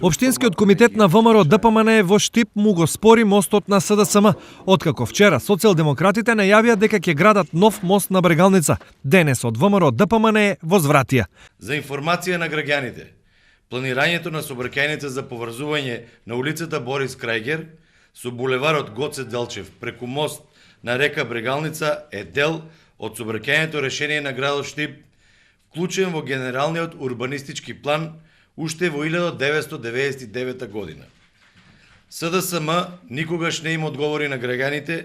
Општинскиот комитет на ВМРО ДПМН во Штип му го спори мостот на СДСМ, откако вчера социјалдемократите најавија дека ќе градат нов мост на Брегалница. Денес од ВМРО ДПМН возвратија. За информација на граѓаните, планирањето на сообраќајница за поврзување на улицата Борис Крајгер со булеварот Гоце Делчев преку мост на река Брегалница е дел од сообраќајното решение на градот Штип, вклучен во генералниот урбанистички план уште во 1999 година. СДСМ никогаш не им одговори на граѓаните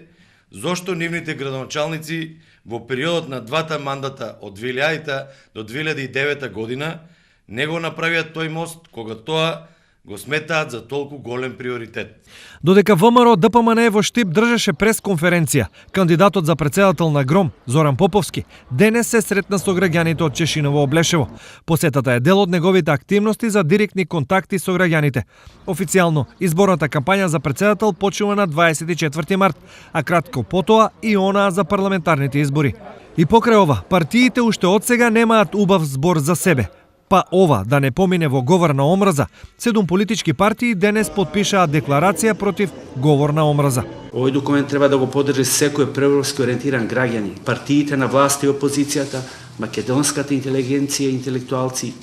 зошто нивните градоначалници во периодот на двата мандата од 2000 до 2009 година не го направиат тој мост кога тоа го сметаат за толку голем приоритет. Додека ВМРО ДПМН во Штип држеше пресконференција, кандидатот за претседател на ГРОМ, Зоран Поповски, денес се сретна со граѓаните од Чешиново Облешево. Посетата е дел од неговите активности за директни контакти со граѓаните. Официјално, изборната кампања за претседател почнува на 24 март, а кратко потоа и онаа за парламентарните избори. И покрај ова, партиите уште одсега немаат убав збор за себе. Па ова да не помине во говор на омраза, 7 политички партии денес потпишаа декларација против говор на омраза. Овој документ треба да го поддржи секој преевропски ориентиран граѓани, партиите на власта и опозицијата, македонската интелигенција и интелектуалци,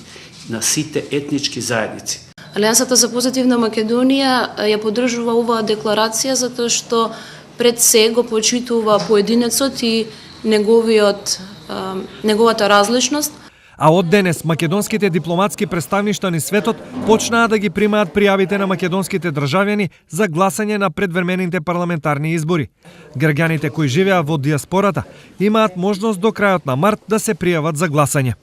на сите етнички заедници. Алијансата за позитивна Македонија ја поддржува оваа декларација затоа што пред се го почитува поединецот и неговата различност. А од денес македонските дипломатски представништва низ светот почнаа да ги примаат пријавите на македонските државјани за гласање на предвремените парламентарни избори. Граѓаните кои живеат во диаспората имаат можност до крајот на март да се пријават за гласање.